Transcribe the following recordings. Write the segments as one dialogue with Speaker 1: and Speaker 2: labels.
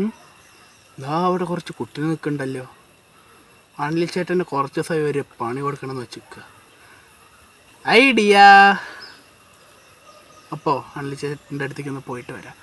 Speaker 1: ഇതാ അവിടെ കുറച്ച് കുട്ടികൾ നിൽക്കണ്ടല്ലോ. അണിൽ ചേട്ടന് കുറച്ച് ദിവസമായി ഒരു പണി കൊടുക്കണമെന്ന് വെച്ചിരിക്കുക. ഐഡിയ. അപ്പോൾ അണിൽ ചേട്ടൻ്റെ അടുത്തേക്ക് ഒന്ന് പോയിട്ട് വരാം.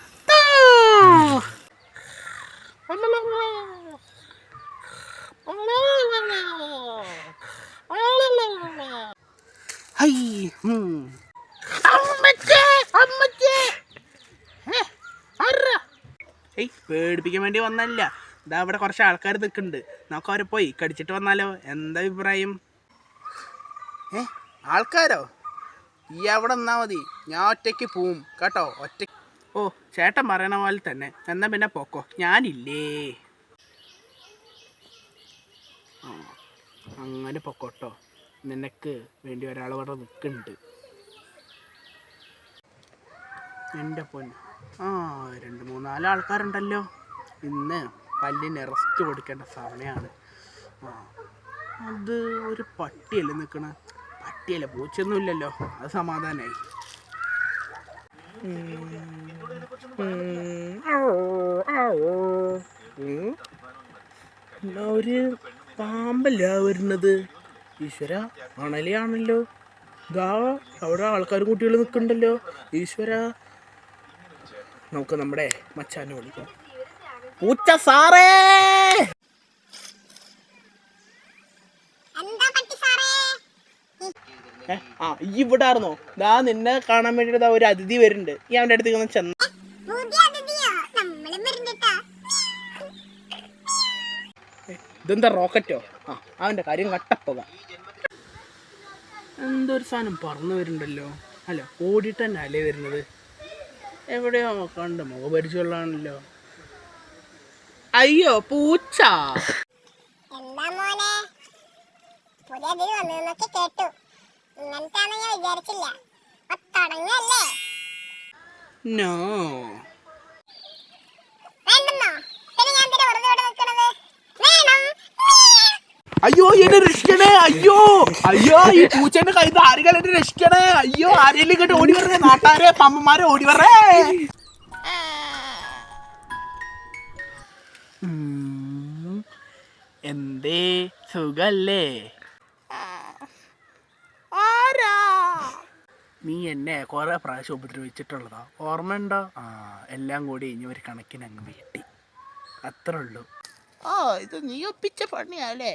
Speaker 1: ഹൈ പേടിപ്പിക്കാൻ വേണ്ടി വന്നല്ല. ഇതാ അവിടെ കുറച്ച് ആൾക്കാർ നിൽക്കുന്നുണ്ട്. നമുക്ക് അവരെ പോയി കടിച്ചിട്ട് വന്നാലോ? എന്താ അഭിപ്രായം? ആൾക്കാരോ? ഈ അവിടെ നിന്നാൽ മതി, ഞാൻ ഒറ്റയ്ക്ക് പോവും കേട്ടോ. ഒറ്റയ്ക്ക്. ഓ, ചേട്ടൻ പറയണ പോലെ തന്നെ. എന്നാൽ പിന്നെ പോക്കോ, ഞാനില്ലേ. അങ്ങനെ പൊക്കോട്ടോ, നിനക്ക് വേണ്ടി ഒരാൾ ഇവിടെ നിൽക്കുന്നുണ്ട്. എൻ്റെ പൊന്ന്, 2-3-4 ആൾക്കാരുണ്ടല്ലോ. ഇന്ന് പല്ലിന് റെസ്റ്റ് കൊടുക്കേണ്ട സമയമാണ്. അത് ഒരു പട്ടിയല്ലേ നിൽക്കണ? പട്ടിയല്ല, പൂച്ചയൊന്നുമില്ലല്ലോ. അത് സമാധാനമായി. ഒരു പാമ്പല്ല വരുന്നത്. ഈശ്വര, അണലിയാണല്ലോ. ഇതാ അവിടെ ആൾക്കാരും കുട്ടികൾ നിൽക്കുന്നുണ്ടല്ലോ. ഈശ്വര, നമുക്ക് നമ്മുടെ മച്ചാനെ വിളിക്കാം. പൂച്ച സാറേ, ഈ ഇവിടെ ആയിരുന്നോ? ദാ നിന്നെ കാണാൻ വേണ്ടിട്ട് ഒരു അതിഥി വരുന്നുണ്ട്. ഈ അവൻ്റെ അടുത്തേക്ക് ഒന്ന് ചെന്ന. ഇതെന്താ റോക്കറ്റോ? അവൻ്റെ കാര്യം കട്ടപ്പോക. എന്തൊരു സാധനം പറന്നു വരുന്നുണ്ടല്ലോ. അല്ല, ഓടിയിട്ട് തന്നെ അല്ലേ വരുന്നത്. എവിടെയോ കണ്ട് മുഖപരിചയമുള്ളതാണല്ലോ. അയ്യോ, പൂച്ച. നോ. അയ്യോ, എന്നെ രക്ഷിക്കണേ. അയ്യോ അയ്യോ, ഈ പൂച്ചേന്റെ കയ്യിൽ ആരെങ്കിലും എന്നെ രക്ഷിക്കണേ. അയ്യോ, ആരെങ്കിലും ഇങ്ങോട്ട് ഓടി വരണേ. നാട്ടാരെ, പമ്പന്മാരെ ഓടി വരേ. എന്തേ, സുഖല്ലേ? ആരാ നീ? എന്നെ കുറെ പ്രാവശ്യം ഉപദ്രവിച്ചിട്ടുള്ളതാ, ഓർമ്മയുണ്ടോ? എല്ലാം കൂടി ഇനി ഒരു കണക്കിന് അങ്ങ് വീട്ടി. അത്രേ ഉള്ളൂ. ഇത് നീ ഒപ്പിച്ച പണിയാലേ.